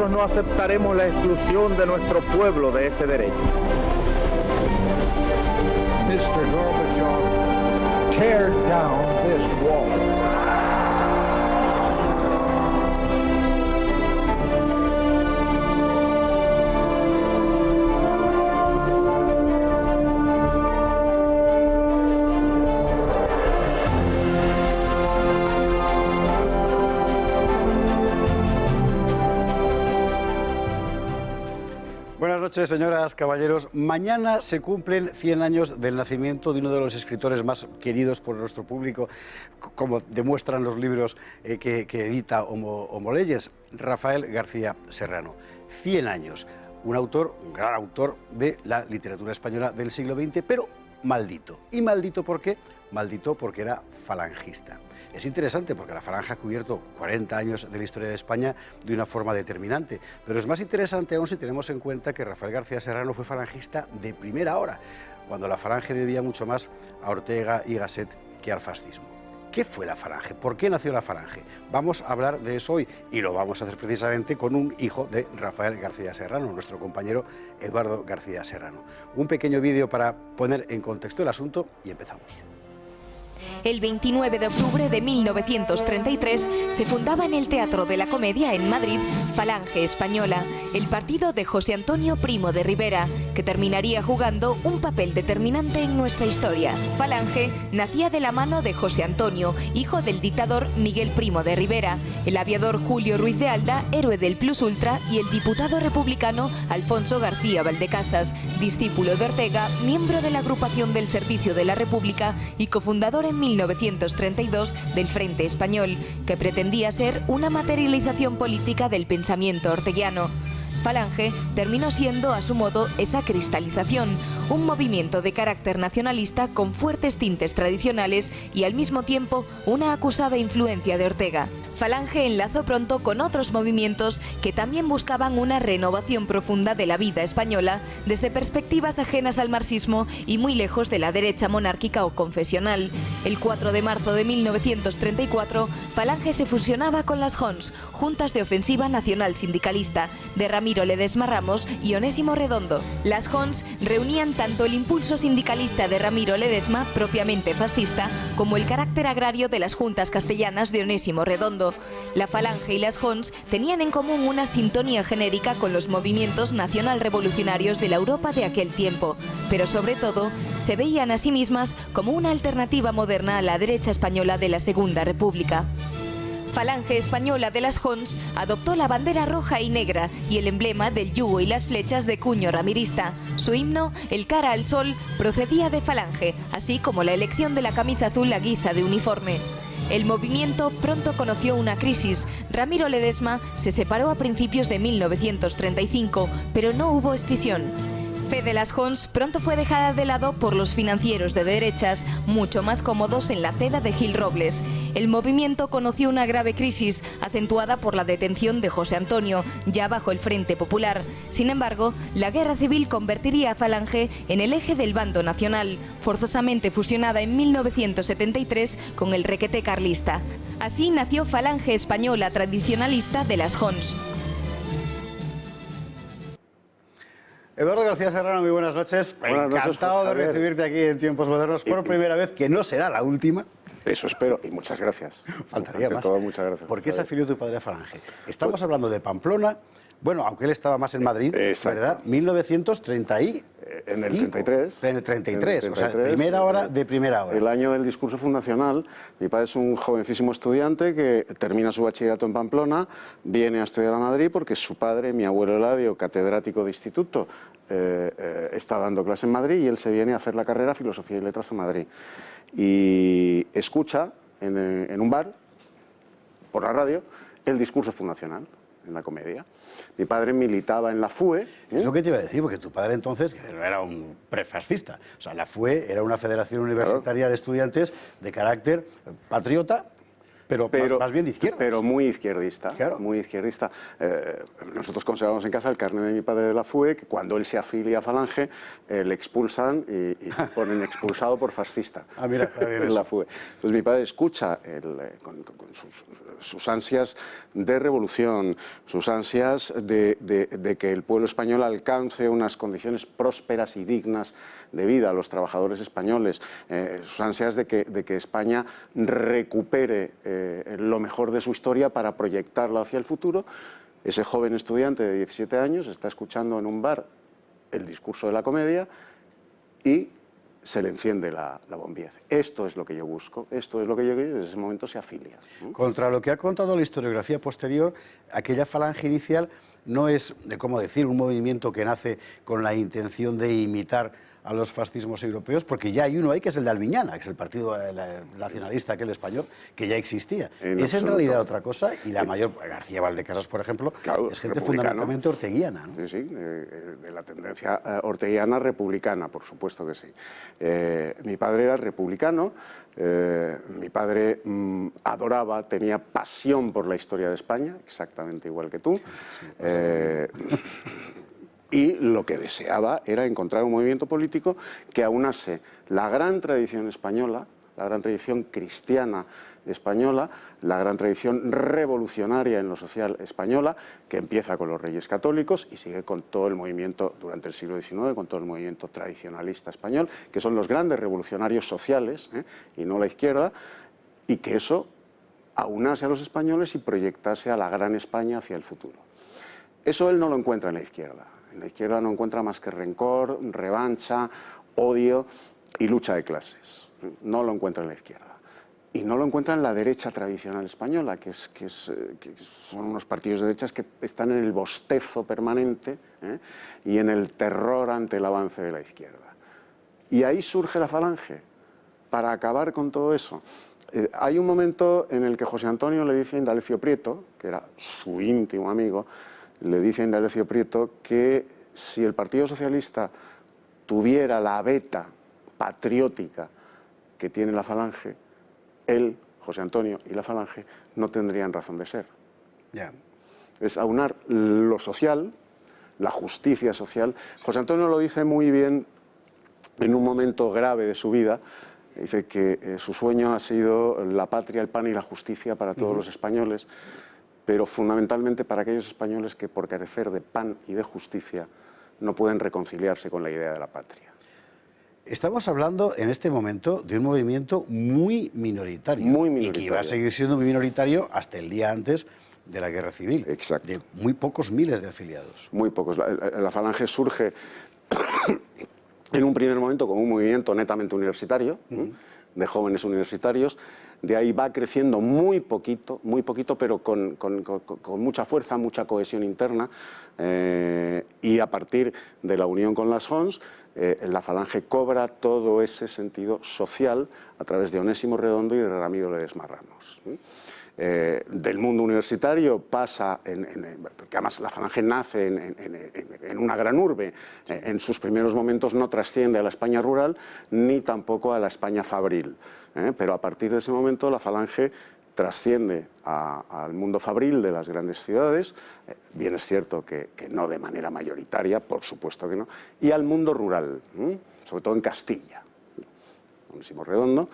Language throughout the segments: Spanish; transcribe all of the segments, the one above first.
nosotros no aceptaremos la exclusión de nuestro pueblo de ese derecho. Mr. Gorbachev, tear down this wall. Buenas noches, señoras, caballeros. Mañana se cumplen 100 años del nacimiento de uno de los escritores más queridos por nuestro público, como demuestran los libros que edita Homo Leyes, Rafael García Serrano. 100 años. Un autor, un gran autor de la literatura española del siglo XX, pero maldito. ¿Y maldito por qué? Maldito porque era falangista. Es interesante porque la Falange ha cubierto 40 años de la historia de España de una forma determinante, pero es más interesante aún si tenemos en cuenta que Rafael García Serrano fue falangista de primera hora, cuando la Falange debía mucho más a Ortega y Gasset que al fascismo. ¿Qué fue la Falange? ¿Por qué nació la Falange? Vamos a hablar de eso hoy y lo vamos a hacer precisamente con un hijo de Rafael García Serrano, nuestro compañero Eduardo García Serrano. Un pequeño vídeo para poner en contexto el asunto y empezamos. El 29 de octubre de 1933 se fundaba en el Teatro de la Comedia en Madrid Falange Española, el partido de José Antonio Primo de Rivera, que terminaría jugando un papel determinante en nuestra historia. Falange nacía de la mano de José Antonio, hijo del dictador Miguel Primo de Rivera, el aviador Julio Ruiz de Alda, héroe del Plus Ultra, y el diputado republicano Alfonso García Valdecasas, discípulo de Ortega, miembro de la agrupación del Servicio de la República y cofundador en 1932 del Frente Español, que pretendía ser una materialización política del pensamiento orteguiano. Falange terminó siendo, a su modo, esa cristalización, un movimiento de carácter nacionalista con fuertes tintes tradicionales y al mismo tiempo una acusada influencia de Ortega. Falange enlazó pronto con otros movimientos que también buscaban una renovación profunda de la vida española desde perspectivas ajenas al marxismo y muy lejos de la derecha monárquica o confesional. El 4 de marzo de 1934, Falange se fusionaba con las JONS, Juntas de Ofensiva Nacional Sindicalista, de Ramiro Ledesma Ramos y Onésimo Redondo. Las JONS reunían tanto el impulso sindicalista de Ramiro Ledesma, propiamente fascista, como el carácter agrario de las juntas castellanas de Onésimo Redondo. La Falange y las JONS tenían en común una sintonía genérica con los movimientos nacional-revolucionarios de la Europa de aquel tiempo, pero sobre todo se veían a sí mismas como una alternativa moderna a la derecha española de la Segunda República. Falange Española de las JONS adoptó la bandera roja y negra y el emblema del yugo y las flechas de cuño ramirista. Su himno, el Cara al Sol, procedía de Falange, así como la elección de la camisa azul a guisa de uniforme. El movimiento pronto conoció una crisis. Ramiro Ledesma se separó a principios de 1935, pero no hubo escisión. Fe de las JONS pronto fue dejada de lado por los financieros de derechas, mucho más cómodos en la ceda de Gil Robles. El movimiento conoció una grave crisis, acentuada por la detención de José Antonio, ya bajo el Frente Popular. Sin embargo, la guerra civil convertiría a Falange en el eje del bando nacional, forzosamente fusionada en 1973 con el requete carlista. Así nació Falange Española tradicionalista de las JONS. Eduardo García Serrano, muy buenas noches. Buenas noches, encantado de recibirte aquí en Tiempos Modernos por primera vez, que no será la última. Eso espero, y muchas gracias. Faltaría más. Todo, muchas gracias. ¿Por qué se afilió tu padre a Falange? Estamos hablando de Pamplona, bueno, aunque él estaba más en Madrid, ¿verdad? 1930 y... En el 33. En el 33, o sea, primera hora de primera hora. El año del discurso fundacional. Mi padre es un jovencísimo estudiante que termina su bachillerato en Pamplona, viene a estudiar a Madrid porque su padre, mi abuelo Eladio, catedrático de instituto, está dando clase en Madrid y él se viene a hacer la carrera Filosofía y Letras a Madrid. Y escucha en un bar, por la radio, el discurso fundacional en la Comedia. Mi padre militaba en la FUE. Es lo que te iba a decir, porque tu padre entonces no era un prefascista. O sea, la FUE era una federación universitaria de estudiantes de carácter patriota Pero más bien de izquierdas. Pero muy izquierdista, claro. Muy izquierdista. Nosotros conservamos en casa el carnet de mi padre de la FUE, que cuando él se afilia a Falange, le expulsan y ponen expulsado por fascista. Ah, mira, está bien en la eso. FUE. Entonces mi padre escucha con sus ansias de revolución, sus ansias de que el pueblo español alcance unas condiciones prósperas y dignas de vida a los trabajadores españoles, sus ansias de que España recupere lo mejor de su historia para proyectarlo hacia el futuro. Ese joven estudiante de 17 años está escuchando en un bar el discurso de la comedia y se le enciende la bombilla. Esto es lo que yo busco, esto es lo que yo quiero, y desde ese momento se afilia. Contra lo que ha contado la historiografía posterior, aquella Falange inicial no es, ¿cómo decir?, un movimiento que nace con la intención de imitar a los fascismos europeos, porque ya hay uno ahí que es el de Albiñana, que es el partido nacionalista aquel español, que ya existía. Es en realidad otra cosa, y la mayor, García Valdecasas, por ejemplo, claro, es gente fundamentalmente orteguiana, ¿no? Sí, sí, de la tendencia orteguiana republicana, por supuesto que sí. Mi padre era republicano, mi padre adoraba, tenía pasión por la historia de España, exactamente igual que tú. Y lo que deseaba era encontrar un movimiento político que aunase la gran tradición española, la gran tradición cristiana española, la gran tradición revolucionaria en lo social española, que empieza con los Reyes Católicos y sigue con todo el movimiento durante el siglo XIX, con todo el movimiento tradicionalista español, que son los grandes revolucionarios sociales, y no la izquierda, y que eso aunase a los españoles y proyectase a la gran España hacia el futuro. Eso él no lo encuentra en la izquierda. En la izquierda no encuentra más que rencor, revancha, odio y lucha de clases. No lo encuentra en la izquierda. Y no lo encuentra en la derecha tradicional española, que son unos partidos de derechas que están en el bostezo permanente y en el terror ante el avance de la izquierda. Y ahí surge la Falange, para acabar con todo eso. Hay un momento en el que José Antonio le dice a Indalecio Prieto, que era su íntimo amigo, le dice a Indalecio Prieto que si el Partido Socialista tuviera la veta patriótica que tiene la Falange, él, José Antonio y la Falange no tendrían razón de ser. Yeah. Es aunar lo social, la justicia social. José Antonio lo dice muy bien en un momento grave de su vida. Dice que su sueño ha sido la patria, el pan y la justicia para todos los españoles, pero fundamentalmente para aquellos españoles que por carecer de pan y de justicia no pueden reconciliarse con la idea de la patria. Estamos hablando en este momento de un movimiento muy minoritario. Muy minoritario. Y que va a seguir siendo muy minoritario hasta el día antes de la Guerra Civil. Exacto. De muy pocos miles de afiliados. Muy pocos. La Falange surge en un primer momento como un movimiento netamente universitario, de jóvenes universitarios. De ahí va creciendo muy poquito, pero con mucha fuerza, mucha cohesión interna. Y a partir de la unión con las JONS, la Falange cobra todo ese sentido social a través de Onésimo Redondo y de Ramiro Ledesma Ramos. Del mundo universitario pasa, porque además la Falange nace en una gran urbe, en sus primeros momentos no trasciende a la España rural ni tampoco a la España fabril, pero a partir de ese momento la Falange trasciende al mundo fabril de las grandes ciudades, bien es cierto que no de manera mayoritaria, por supuesto que no, y al mundo rural, sobre todo en Castilla, Onésimo Redondo.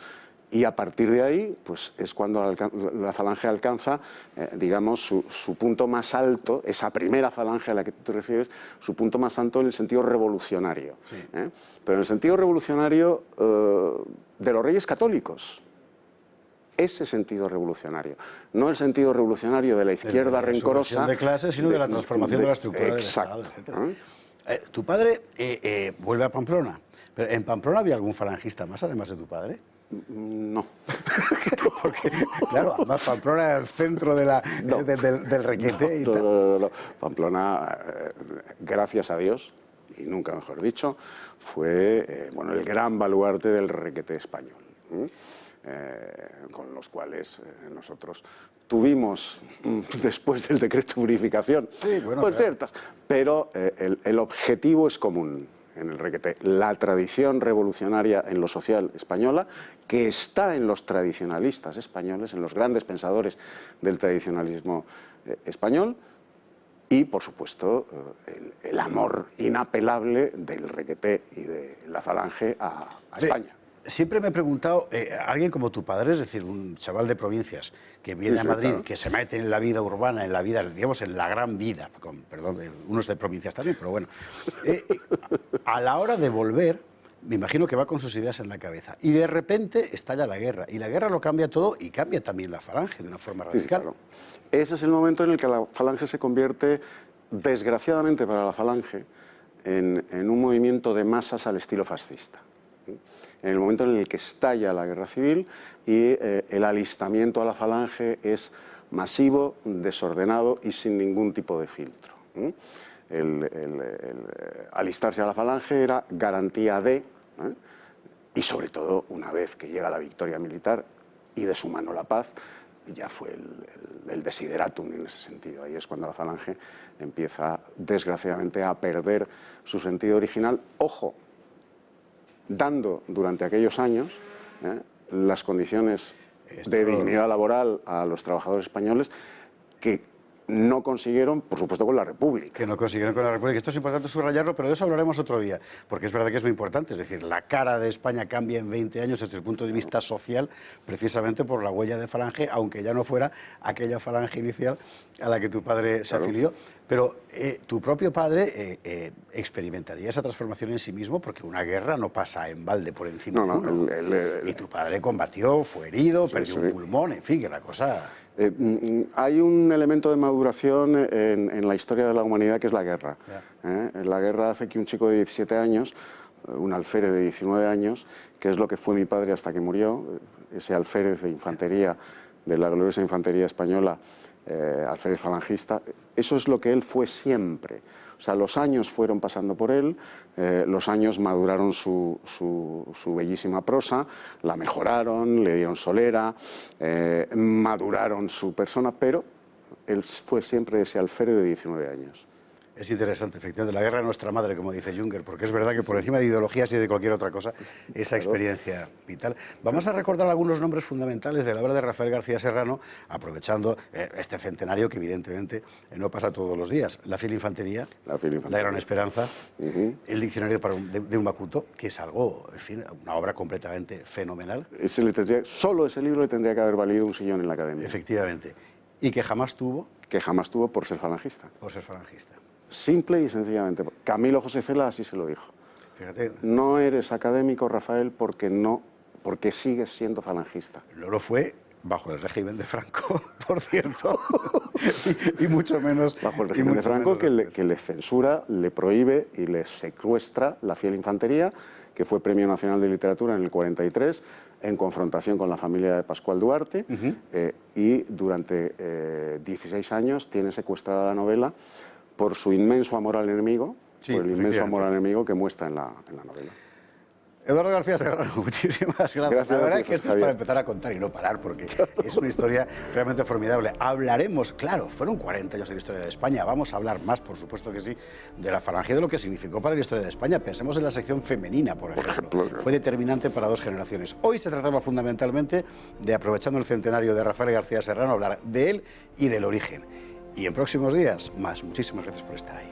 Y a partir de ahí, pues es cuando la Falange alcanza, digamos, su punto más alto, esa primera Falange a la que tú te refieres, su punto más alto en el sentido revolucionario. Sí. Pero en el sentido revolucionario de los Reyes Católicos. Ese sentido revolucionario, no el sentido revolucionario de la izquierda rencorosa. De clases, sino de la transformación de la estructura del Estado, etc. Tu padre vuelve a Pamplona. Pero ¿en Pamplona había algún falangista más, además de tu padre? No. Porque, claro, además Pamplona era el centro de del requete. No. Pamplona, gracias a Dios, y nunca mejor dicho, fue el gran baluarte del requete español. Con los cuales nosotros tuvimos, después del decreto de purificación, sí, bueno, pues ciertas, pero el objetivo es común. en el requeté, la tradición revolucionaria en lo social española, que está en los tradicionalistas españoles, en los grandes pensadores del tradicionalismo español, y, por supuesto, el amor inapelable del requeté y de la falange a España. Siempre me he preguntado, alguien como tu padre, es decir, un chaval de provincias que viene a Madrid, claro, que se mete en la vida urbana, en la vida, digamos, en la gran vida, perdón, unos de provincias también, pero bueno, a la hora de volver, me imagino que va con sus ideas en la cabeza, y de repente estalla la guerra, y la guerra lo cambia todo, y cambia también la falange de una forma radical. Sí, claro. Ese es el momento en el que la falange se convierte, desgraciadamente para la falange, en un movimiento de masas al estilo fascista. En el momento en el que estalla la guerra civil y el alistamiento a la falange es masivo, desordenado y sin ningún tipo de filtro. El alistarse a la falange era garantía de, y sobre todo una vez que llega la victoria militar y de su mano la paz, ya fue el desideratum en ese sentido. Ahí es cuando la falange empieza, desgraciadamente, a perder su sentido original. Ojo, dando durante aquellos años las condiciones de dignidad laboral a los trabajadores españoles que no consiguieron, por supuesto, con la República. Que no consiguieron con la República. Esto es importante subrayarlo, pero de eso hablaremos otro día, porque es verdad que es muy importante. Es decir, la cara de España cambia en 20 años desde el punto de vista social, precisamente por la huella de falange, aunque ya no fuera aquella falange inicial a la que tu padre se afilió. Pero tu propio padre experimentaría esa transformación en sí mismo, porque una guerra no pasa en balde por encima de uno. Y tu padre combatió, fue herido, perdió un pulmón, en fin, que la cosa... Hay un elemento de maduración en la historia de la humanidad que es la guerra. La guerra hace que un chico de 17 años, un alférez de 19 años, que es lo que fue mi padre hasta que murió, ese alférez de infantería, de la gloriosa infantería española, alférez falangista, eso es lo que él fue siempre. O sea, los años fueron pasando por él, los años maduraron su bellísima prosa, la mejoraron, le dieron solera, maduraron su persona, pero él fue siempre ese alférez de 19 años. Es interesante, efectivamente, la guerra es nuestra madre, como dice Junger, porque es verdad que por encima de ideologías y de cualquier otra cosa, esa experiencia vital. Vamos a recordar algunos nombres fundamentales de la obra de Rafael García Serrano, aprovechando este centenario que evidentemente no pasa todos los días. La fiel infantería, La gran esperanza, el diccionario de un Macuto, que es algo, en fin, una obra completamente fenomenal. Solo ese libro le tendría que haber valido un sillón en la academia. Efectivamente. Y que jamás tuvo... Que jamás tuvo por ser falangista. Por ser falangista. Simple y sencillamente. Camilo José Cela así se lo dijo. Fíjate. No eres académico, Rafael, porque sigues siendo falangista. No lo fue bajo el régimen de Franco, por cierto, y mucho menos... Bajo el régimen de Franco, que le censura, le prohíbe y le secuestra la fiel infantería, que fue Premio Nacional de Literatura en el 43, en confrontación con la familia de Pascual Duarte, y durante 16 años tiene secuestrada la novela por su inmenso amor al enemigo, por el inmenso amor al enemigo que muestra en la novela. Eduardo García Serrano, muchísimas gracias. La verdad es que esto es para empezar a contar y no parar, porque es una historia realmente formidable. Hablaremos, claro, fueron 40 años de la historia de España, vamos a hablar más, por supuesto que sí, de la falange, de lo que significó para la historia de España. Pensemos en la sección femenina, por ejemplo. Fue determinante para 2 generaciones. Hoy se trataba fundamentalmente de, aprovechando el centenario de Rafael García Serrano, hablar de él y del origen. Y en próximos días, más. Muchísimas gracias por estar ahí.